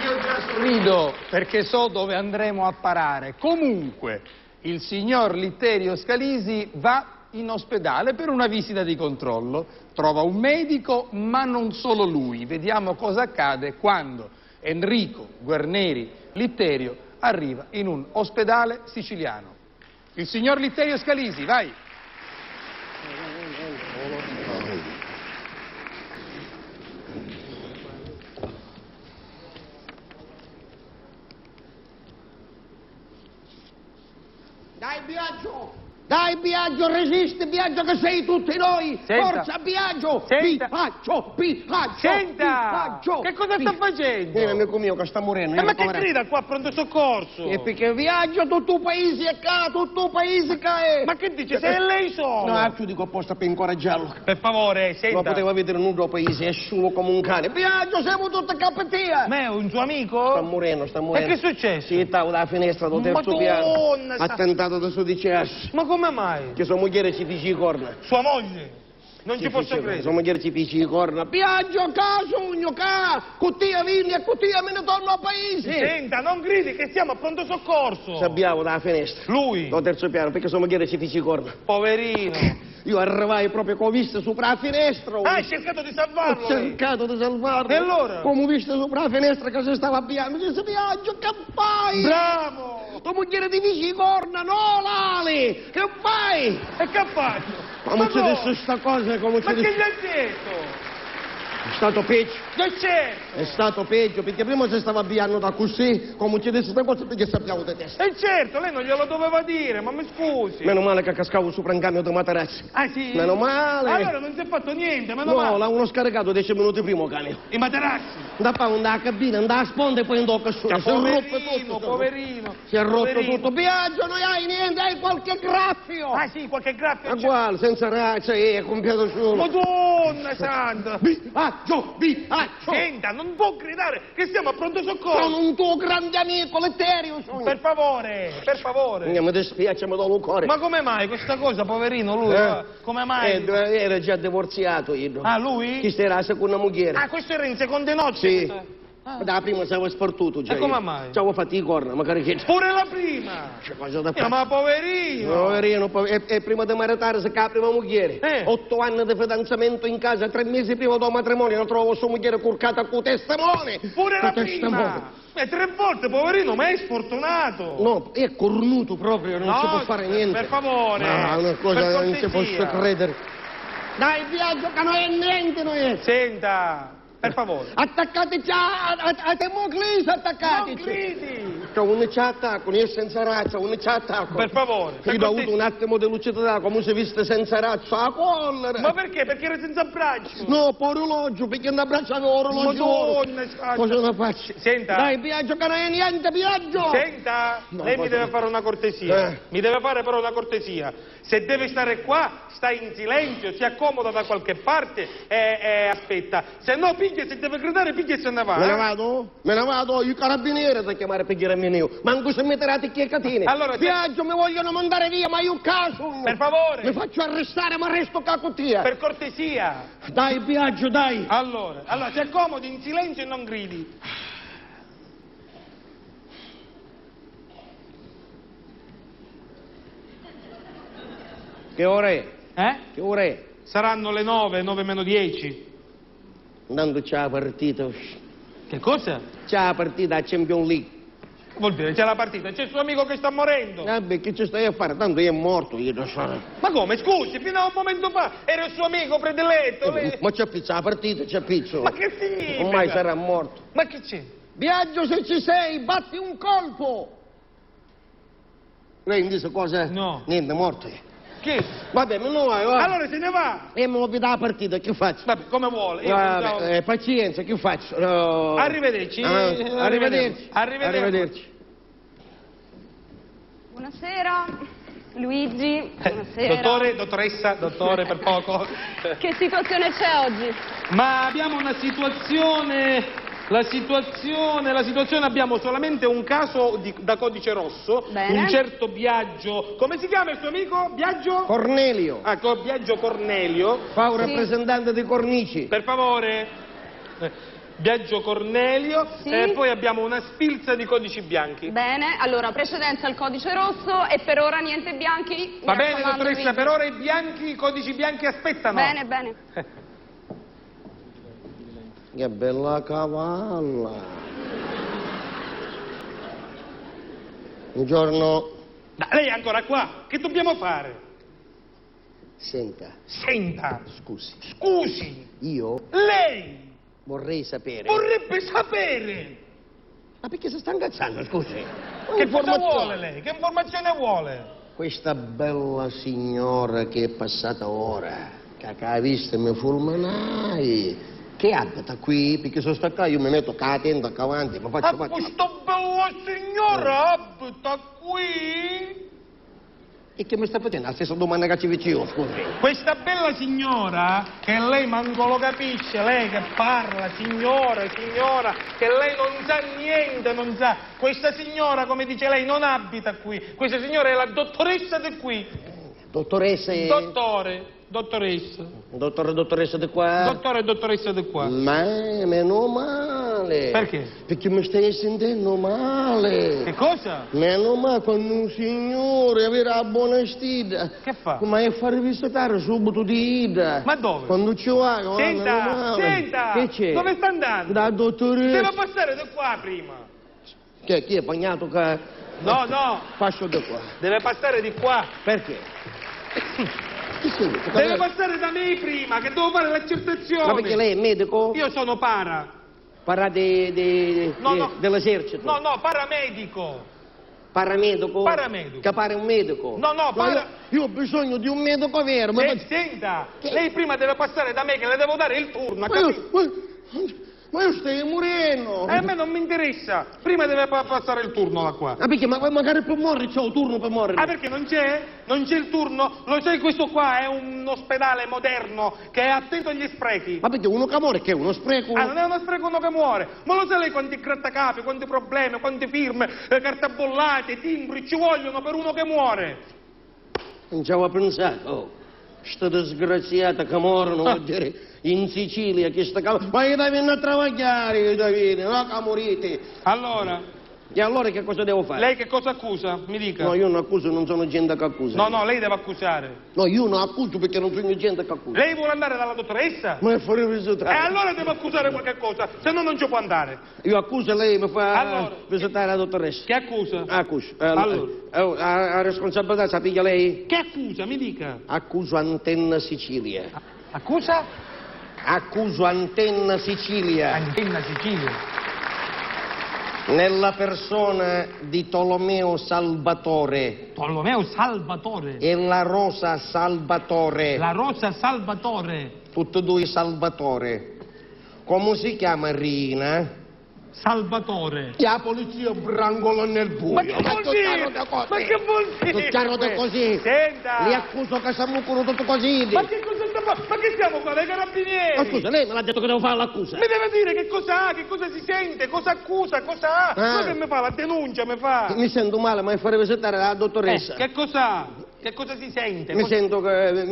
Io già sorrido perché so dove andremo a parare. Comunque, il signor Litterio Scalisi va in ospedale per una visita di controllo. Trova un medico, ma non solo lui. Vediamo cosa accade quando Enrico Guarneri Litterio arriva in un ospedale siciliano. Il signor Litterio Scalisi, vai! Dai Biagio! Dai Biagio, resisti Biagio che sei tutti noi! Senta. Forza Biagio! Senta. Biagio! Senta! Che cosa sta facendo? Vieni amico mio che sta morendo. Ma che grida qua, pronto soccorso? E perché Biagio tutto il paese è qua, tutto il paese è. Ma che dice, sei lei solo? No, tu dico apposta per incoraggiarlo. Per favore, senta. Non poteva vedere nulla al paese, è solo come un cane. Biagio, siamo tutti capetia! Ma è un suo amico? Sta morendo, sta morendo. E che è successo? Si stava dalla finestra del terzo Madonna, piano. Attentato da sudicersi. Ma come mai? Che sua moglie ci dice i corna. Sua moglie? Non ci posso credere. Sua moglie ci dice i corna. Biagio, sogno, cottia vini e cottia me ne torno al paese. Senta, non gridi che siamo a pronto soccorso. Sabbiamo dalla finestra. Lui? Dal terzo piano, perché sua moglie ci dice i corna. Poverino. Io arrivai proprio con vista sopra la finestra. Hai cercato di salvarlo? Ho cercato di salvarlo. E allora? Come ho visto sopra la finestra che si stava avviando, mi disse Biagio, che fai? Bravo! Tua moglie ti dice i corna, no Lali, che fai? E che faccio? Come ci disse sta cosa, come ci Ma che disse? gli ha detto? È stato peggio. Che c'è? È stato peggio, perché prima si stava avviando da così, come ci disse queste cose, perché sappiamo di testa. E certo, lei non glielo doveva dire, ma mi scusi. Meno male che cascavo sopra un camion di materassi. Ah sì? Meno male. Allora non si è fatto niente, meno No, male. l'hanno scaricato 10 minuti prima il camion. I materassi. Da qua, andava a cabina, andava a sponda e poi andò a solo. Si è rotto tutto. Poverino. Si è rotto Poverino. tutto. Biagio, non hai niente, hai qualche graffio. Ah sì, qualche graffio. Ma uguale, senza razza, è compiato solo. Madonna santa. Biagio. Senta, non può gridare che siamo a pronto soccorso. Sono un tuo grande amico, Letterio. Per favore, per favore. Mi dispiace, mi do il cuore. Ma come mai questa cosa, poverino, lui? Come mai? Era già divorziato io. Ah, lui? Chi era la seconda moglie? Ah, questo era in seconde nozze? Sì. Da prima stavo spartuto già. E come mai? Ci avevo fatto i corna, magari che... Pure la prima! C'è cosa da fare. Ma poverino! Poverino, e prima di maritare si la prima moglie. 8 anni di fidanzamento in casa, 3 mesi prima del matrimonio, non trovo sua moglie curcata con testimone. Pure la prima! 3 volte, poverino, ma è sfortunato! No, è cornuto proprio, non si può fare niente. Per favore! Ma una cosa non si posso credere. Dai, Biagio, che non è niente, non è. Senta! Per favore. Attaccate già, a Temoclise attaccate. Non gridi. C'è un ci attacco, io senza razza, un ci attacco. Per favore. Io ho avuto un attimo di lucidità, come si viste senza razza, a collera. Ma perché? Perché era senza braccio? No, per orologio, perché in braccio avevo orologio. Madonna, cosa la faccio? Senta. Dai, Biagio, che non è niente, Biagio. Senta, no, lei mi deve fare una cortesia. Mi deve fare però una cortesia. Se deve stare qua, stai in silenzio, si accomoda da qualche parte e aspetta. Se no, piglia, se deve gridare, piglia e se ne va. Me ne vado? Me ne vado? Io carabiniere da chiamare per girarmi io. Manco se metterà che catene. Allora, Biagio, mi vogliono mandare via, ma io caso. Per favore. Mi faccio arrestare, ma resto cacottia. Per cortesia. Dai, Biagio, dai. Allora, si accomodi in silenzio e non gridi. Che ore è? Che ore è? Saranno le 9, 9 meno 10. Andando c'è la partita. Che cosa? C'è la partita a Champions League. Vuol dire c'è la partita, c'è il suo amico che sta morendo. Vabbè, che ci stai a fare? Tanto è morto, io lo so. Ma come? Scusi, fino a un momento fa era il suo amico prediletto. Ma c'è pizza la partita, c'è pizza. Ma che significa? Ormai sarà morto. Ma che c'è? Biagio, se ci sei, batti un colpo. Lei dice cosa? No. Niente, morto. Che? Vabbè, ma no, allora se ne va. E me lo vedo la partita, che faccio? Vabbè, come vuole. Vabbè, pazienza, che faccio? No. Arrivederci. Arrivederci. Arrivederci. Buonasera, Luigi. Buonasera. Dottore, dottoressa, dottore per poco. Che situazione c'è oggi? Ma abbiamo una situazione... La situazione, abbiamo solamente un caso da codice rosso. Bene. Un certo Biagio. Come si chiama il suo amico? Biagio? Cornelio. Ah, Biagio Cornelio. Fa un rappresentante di Cornici. Per favore. Biagio Cornelio, Sì. poi abbiamo una sfilza di codici bianchi. Bene, allora precedenza al codice rosso e per ora niente bianchi. Va Mi bene, raccomando, dottoressa, Luigi. per ora i bianchi, i codici bianchi aspettano. Bene, bene. Che bella cavalla. Buongiorno. Ma lei è ancora qua, che dobbiamo fare? Senta, Senta, scusi, scusi, io lei vorrei sapere... vorrebbe sapere Ma perché si sta incazzando, scusi? che cosa vuole lei, che informazione vuole? Questa bella signora che è passata ora, che ha visto mi fulminai, che abita qui, perché sono sta qua, io mi metto con la tenda qua avanti, ma faccio... Questa bella signora abita qui? E che mi sta facendo? La stessa domanda che ci vicino, scusi. Questa bella signora, che lei manco lo capisce, lei che parla, signora, che lei non sa niente, non sa. Questa signora, come dice lei, non abita qui. Questa signora è la dottoressa di qui. Dottoressa e... Dottoressa. Dottoressa di qua? Dottore e dottoressa di qua. Ma meno male. Perché? Perché mi stai sentendo male. Che cosa? Meno male quando un signore avere la buona stida. Che fa? Ma è fare visitare subito di ida. Ma dove? Quando ci vai, Senta, senta! Che c'è? Dove sta andando? Da dottoressa. Deve passare da qua prima. Chi è bagnato qua? No, Passo da qua. deve passare di qua. Perché? Che significa? Deve passare da me prima, che devo fare l'accertazione. Ma perché lei è medico? Io sono para. Parla No. dell'esercito? No, paramedico. Paramedico? Paramedico. Che pare un medico? No, io ho bisogno di un medico vero. Senta, lei prima deve passare da me che le devo dare il turno, ha capito? Ma io stai morendo. A me non mi interessa. Prima deve passare il turno da qua. Ah, perché? Ma magari per morire c'ho il turno per morire. Ah, perché non c'è? Non c'è il turno? Lo sai, questo qua è un ospedale moderno che è attento agli sprechi. Ma perché uno che muore che è uno spreco? Ah, non è uno spreco uno che muore. Ma lo sa lei quanti grattacapi, quanti problemi, quante firme, carte bollate, timbri ci vogliono per uno che muore? Non ci avevo pensato. Oh, sta disgraziata che muoiono oggi in Sicilia, che sta... Ma io devo andare a lavorare, Davide, non che morite. Allora, E allora che cosa devo fare? lei che cosa accusa? Mi dica. No, io non accuso, non sono gente che accusa. No, lei deve accusare. No, io non accuso perché non sono gente che accusa. Lei vuole andare dalla dottoressa? Ma è fuori E visitare. allora deve accusare qualche cosa, se no non ci può andare. Io accuso lei, mi fa Allora. visitare la dottoressa. Che accusa? Accuso. Allora. La responsabilità sa piglia lei? Che accusa? Mi dica. Accuso Antenna Sicilia. Accusa? Accuso Antenna Sicilia. Antenna Sicilia. Nella persona di Tolomeo Salvatore Tolomeo Salvatore. e la Rosa Salvatore. La Rosa Salvatore. Tutti e due Salvatore. Come si chiama Rina? Salvatore. La polizia brangola nel buio. Ma che vuol dire? Ma che vuol dire? Tutti così. Senta. Li accuso che si muocono tutto così. Ma che cosa sta facendo? Ma che siamo qua, dai carabinieri? Ma scusa, lei me l'ha detto che devo fare l'accusa. Mi deve dire che cosa ha, che cosa si sente, cosa accusa, cosa ha. Ah. Ma che mi fa? La denuncia mi fa. Mi sento male, ma è fare visitare la dottoressa. Che cosa ha? Che cosa si sente? Mi sento che...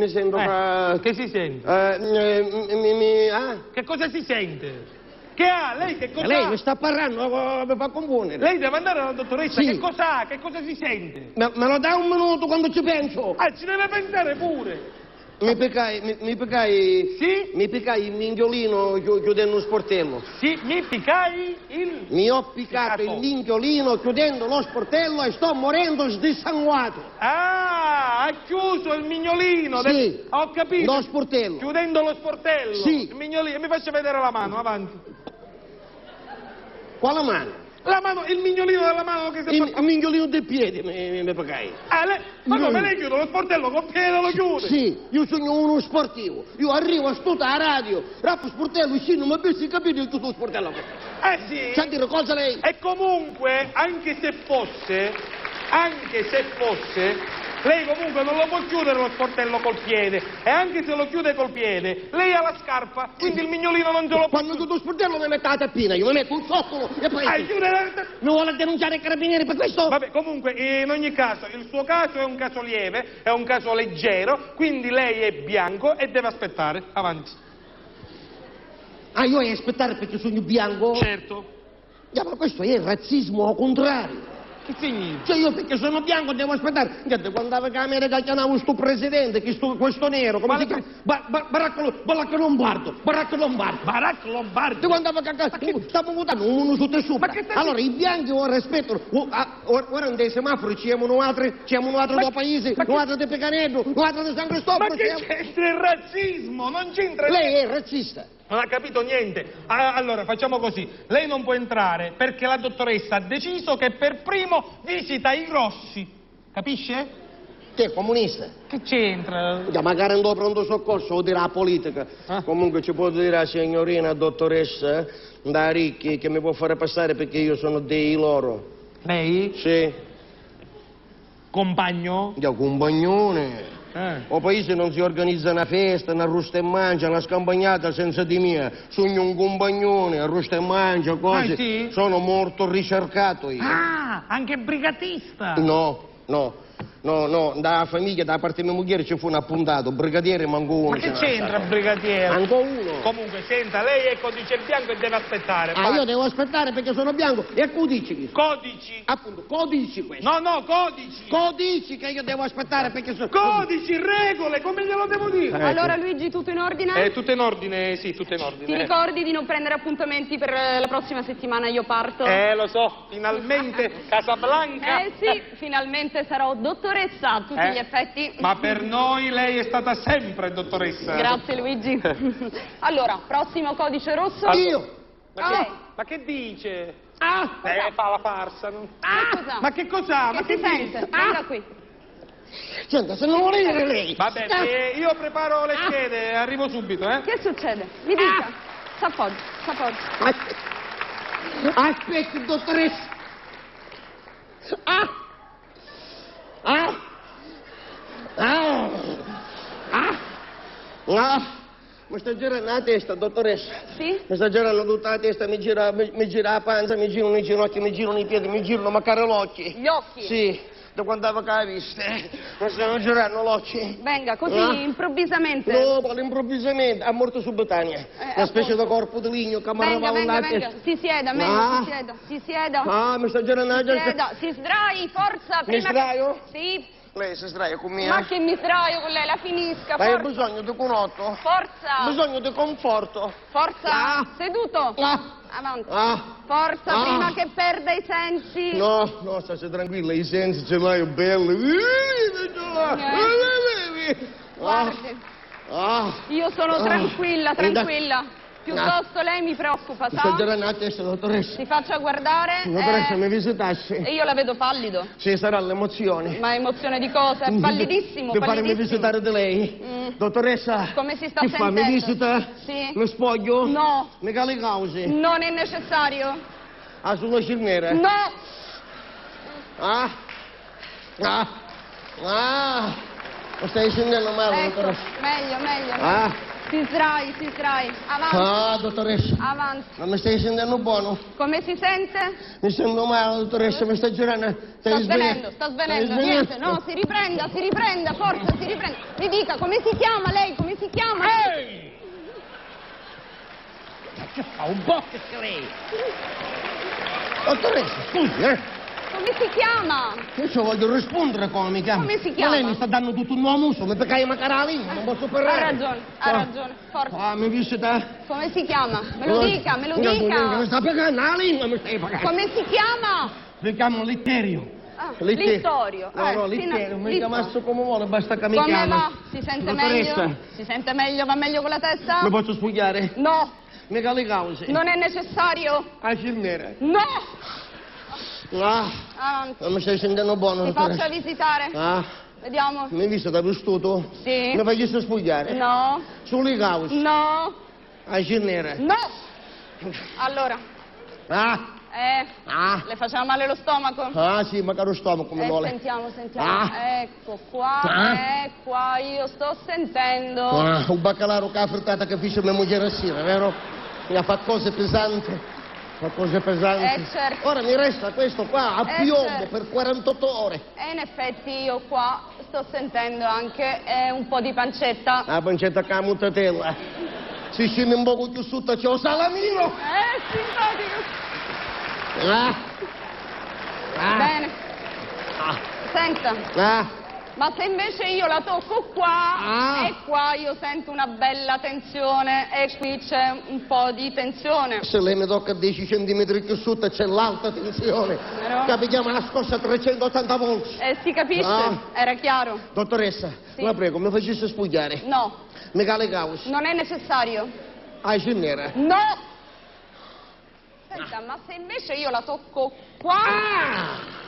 Che si sente? Ah? Che cosa si sente? Che ha? Lei che cosa Lei ha? mi sta parlando, mi fa confondere. Lei deve andare alla dottoressa, Sì. che cosa ha? Che cosa si sente? Me lo dà un minuto quando ci penso. Ah, ci deve pensare pure. Mi piccai Sì? il minchiolino chiudendo lo sportello. Sì, mi piccai il... Mi ho piccato Piccato. il minchiolino chiudendo lo sportello e sto morendo dissanguato. Ah, ha chiuso il mignolino. Sì. Ho capito. Lo sportello. Chiudendo lo sportello. Sì. Il mignolino. Mi faccia vedere la mano, avanti. Quale mano? La mano, il mignolino della mano che si è Il minchiolino del piede mi piccai. Ah, ma come lei chiude lo sportello? Col piede lo chiude? Sì, io sono uno sportivo. Io arrivo a studiare a radio, rappo sportello, scendo, ma per si capire tutto lo sportello. Sì. Sa dire cosa lei? E comunque, anche se fosse, lei comunque non lo può chiudere lo sportello col piede. E anche se lo chiude col piede, lei ha la scarpa, quindi il mignolino non se lo può. Quando chiudo lo sportello mi metto la tappina, io mi metto un zoccolo e poi... chiude la... Mi vuole denunciare i carabinieri per questo? Vabbè, comunque, in ogni caso, il suo caso è un caso lieve, è un caso leggero, quindi lei è bianco e deve aspettare. Avanti. Ah, io devo aspettare perché sono bianco? Certo. Ma questo è razzismo al contrario. Che significa? Cioè io perché sono bianco devo aspettare. Guarda, quando andavo a America chiamavo sto presidente, questo nero, come si chiama? Barack Lombardo. Barack Lombardo. Quando andavo a casa, stavo votando uno su te sopra. Allora i bianchi ora aspettano. Ora nei semafori c'è un altro da paese, un altro di Pecanello, un altro di San Cristoforo. Ma che c'entra il razzismo? Non c'entra. Lei è razzista. Non ha capito niente. Allora, facciamo così. Lei non può entrare perché la dottoressa ha deciso che per primo visita i grossi. Capisce? Che è comunista? Che c'entra? Magari andò a pronto soccorso o dirà la politica. Comunque ci può dire la signorina dottoressa da ricchi che mi può fare passare perché io sono dei loro. Lei? Sì. Compagno? Io compagnone. O paese non si organizza una festa, una rusta e mangia, una scampagnata senza di mia. Sogno un compagnone, rusta e mangia, cose. Sì? Sono molto ricercato io. Ah, anche brigatista. No, da famiglia, da parte di mia moglie ci fu un appuntato, brigadiere manco uno. Ma che c'entra brigadiere? Manco uno. Comunque, senta, lei è codice bianco e deve aspettare. Io devo aspettare perché sono bianco. E codici? Codici. Appunto, codici questo. No, codici. Codici che io devo aspettare perché sono... Codici, regole, come glielo devo dire? Allora Luigi, tutto in ordine? Tutto in ordine, sì, tutto in ordine. Ti ricordi di non prendere appuntamenti per la prossima settimana? Io parto. Lo so, finalmente Casablanca. Sì, finalmente sarò dottoressa a tutti gli effetti. Ma per noi lei è stata sempre dottoressa. Grazie Luigi. Allora, prossimo codice rosso. Io? Ma che dice? Cosa? Fa la farsa. Cosa? Ma che cos'ha? Che si sente? Venga qui. Senta, se non vuole dire lei... Va bene, io preparo le schede, arrivo subito, Che succede? Mi dica. S'appoggi. Aspetti, dottoressa. Mi sta girando la testa, dottoressa. Sì? Mi sta girando tutta la testa, mi gira la panza, mi girano i ginocchi, mi girano i piedi, mi girano magari gli occhi. Gli occhi? Sì, da quando avevo la vista. Mi stanno girando gli occhi. Venga, così improvvisamente. No, all'improvvisamente, a morte subitanea. Una specie di corpo di legno che mi arrivava la testa. Venga. Si sieda, meglio, si sieda. Mi sta girando la testa. Sieda, si sdrai, forza. Mi sdraio? Sì. Lei si sdraia con me? Ma che mi sdraio con lei, la finisca, Hai forza. bisogno di conotto? Forza. Bisogno di conforto. Forza. Seduto. Avanti. Forza, prima che perda i sensi. No, stai tranquilla, i sensi ce l'hai belli. Guardi, io sono tranquilla. Piuttosto lei mi preoccupa, Mi sta sa? girando la testa, dottoressa. Si faccia guardare. Dottoressa, mi visitassi? E io la vedo pallido. Sì, sarà l'emozione. Ma emozione di cosa? È pallidissimo, Di farmi pallidissimo. visitare di lei. Dottoressa, Come si sta che fa? Mi sentendo? visita? Sì. Mi spoglio? No. Mi cali cause? Non è necessario. Sulla cilnera? No. Mi stai scendendo male, Ecco, dottoressa? meglio. Si sdrai. Avanti. Dottoressa. Avanti. Ma mi stai sentendo buono? Come si sente? Mi sento male, dottoressa, mi sta girando. Sta svenendo. Niente, no, si riprenda, forza, si riprenda. Mi dica, come si chiama lei? Come si chiama? Ehi! Che fa un po' che lei? Dottoressa, scusi, Come si chiama? Io ci voglio rispondere come mi chiamo. Come si chiama? Ma lei mi sta dando tutto un nuovo muso, mi perché mancare la lingua, non posso parlare. Ha ragione, forza. Mi visita? Come si chiama? Me lo dica. Mi sta pagando la lingua, mi stai pagando. Come si chiama? Mi chiamo Litterio. Littorio. No, Litterio, mi chiamasse come vuole, basta che mi chiami. Come va? Si sente meglio? Si sente meglio? Va meglio con la testa? Mi posso spogliare? No. Mi cali cause? Non è necessario? A cilnera? No. Avanti. Non mi stai sentendo buono, Ti dottoressa? faccia visitare. Vediamo. Mi hai visto da vestuto? Sì. Mi facessi spogliare? No. Sulle cause? No. A cilnera? No. Allora. Le faceva male lo stomaco? Sì, ma caro stomaco mi vuole. Sentiamo. Ecco qua, io sto sentendo. Un baccalaro che ha frittata che fece mia moglie a sera, vero? Mi ha fatto cose pesanti. Certo. Ora mi resta questo qua a piombo certo. per 48 ore. E in effetti io qua sto sentendo anche un po' di pancetta. La pancetta che ha mutatella. Si scende un poco più sotto, c'è un salamino. Simpatico. Bene. Senta. Ma se invece io la tocco qua, e qua io sento una bella tensione, e qui c'è un po' di tensione. Se lei mi tocca 10 centimetri più sotto c'è l'alta tensione. Capitiamo la scorsa 380 volti. Si capisce? Era chiaro. Dottoressa, la prego, mi facesse spugliare. No. Mi cale causa. Non è necessario. C'è nera. No! Senta, ma se invece io la tocco qua...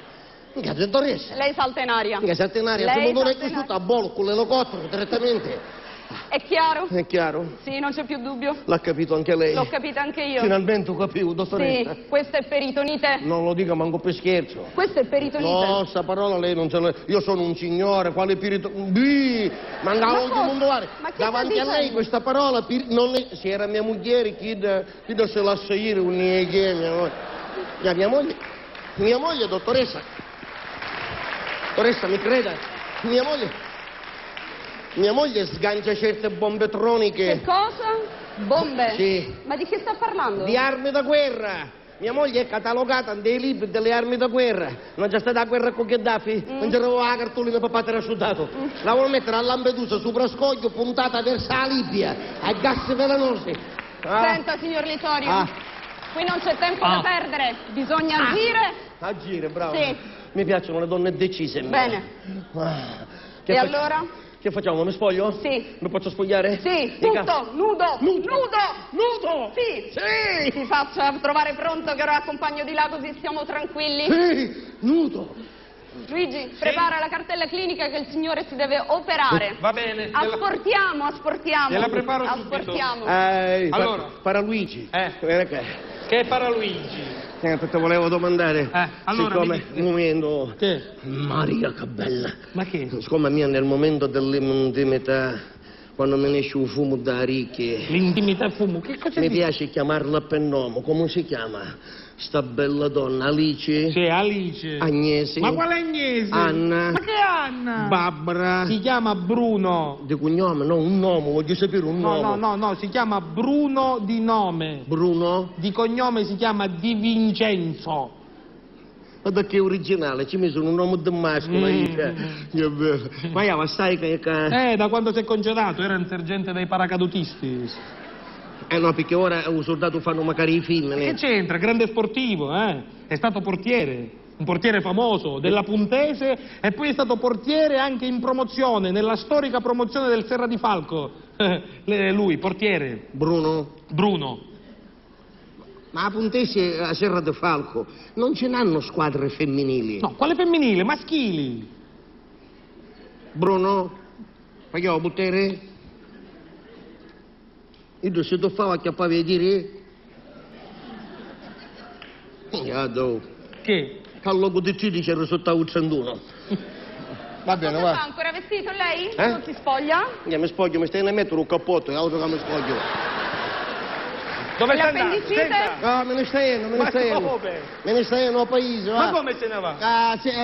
Mica, dottoressa. Lei salta in aria. Mica salta in aria, se non è cresciuto a volo con l'elicottero direttamente. È chiaro? È chiaro? Sì, non c'è più dubbio. L'ha capito anche lei? L'ho capita anche io. Finalmente ho capito, dottoressa. Sì, questa è peritonite. Non lo dica manco per scherzo. Questa è peritonite. No, sta parola lei non ce l'ha. Io sono un signore, quale peritonite? Ma andavo di mondolare. Davanti a lei questa parola non è... Se era mia moglie, chi se la ire un mia moglie. Mia moglie, dottoressa. Dottoressa, mi creda, mia moglie sgancia certe bombe troniche. Che cosa? Bombe? Sì. Ma di che sta parlando? Di armi da guerra. Mia moglie è catalogata nei libri delle armi da guerra. Non c'è stata la guerra con Gheddafi? Non c'era la cartolina per battere soldato. La vuole mettere a Lampedusa, sopra scoglio, puntata verso la Libia, a gas velenosi. Senta, signor Littorio, qui non c'è tempo da perdere. Bisogna agire. Agire, bravo. Sì. Mi piacciono le donne decise. Bene. E allora? Che facciamo? Mi spoglio? Sì. Mi posso spogliare? Sì, tutto, nudo. Nudo? Sì. Sì. Ti faccia trovare pronto che ora accompagno di là così stiamo tranquilli. Sì, nudo. Luigi, prepara la cartella clinica che il signore si deve operare. Va bene. Asportiamo. Gliela preparo subito. Asportiamo. Allora. Paraluigi. Che è Paraluigi? Te volevo domandare. Allora, siccome il momento... Che? Maria, che bella. Ma che? Siccome a me nel momento dell'intimità, quando me ne esce un fumo da ricchi... L'intimità fumo? Che cosa Mi dici? piace chiamarla per nome. Come si chiama? Sta bella donna, Alice? Sì, Alice. Agnese? Ma quale Agnese? Anna? Ma che Anna? Barbara? Si chiama Bruno. Di cognome? No, un nome, voglio sapere un nome. No, si chiama Bruno di nome. Bruno? Di cognome si chiama Di Vincenzo. Ma da che originale, ci messo un nome di mascolo. Che bello. Ma io, sai che... Da quando si è congedato, era un sergente dei paracadutisti. No, perché ora un soldato fanno magari i film. Che c'entra? Grande sportivo, È stato portiere, un portiere famoso della Puntese e poi è stato portiere anche in promozione, nella storica promozione del Serra di Falco. Lui, portiere. Bruno. Ma a Puntese, a Serra di Falco, non ce n'hanno squadre femminili? No, quale femminile? Maschili. Bruno, vogliamo buttare? Io se tu fai che poi a dire? Che? Al logo di Cidi c'era sotto il 101. Va bene, Cosa va. fa? Ancora vestito lei? Non si spoglia? Mi spoglio, mi stai a mettere un cappotto, è altro che mi spoglio. Dove sta L'appendicite? No, me ne stai, Me ne stai al paese, va. Ma come se ne va?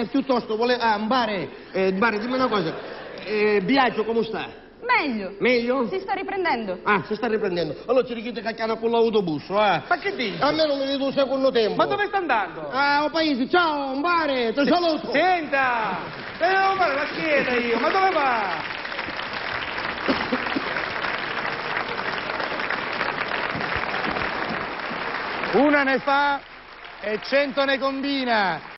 Piuttosto, un bare, dimmi una cosa. Biagio come sta? Meglio. Meglio? Si sta riprendendo. Si sta riprendendo. Allora ci richiede cacchiano con l'autobus, Ma che dici? A me non mi vedo un secondo tempo. Ma dove sta andando? Al paese, ciao, un bare, ti saluto. Senta! Devo fare la schiena io, ma dove va? Una ne fa e 100 ne combina.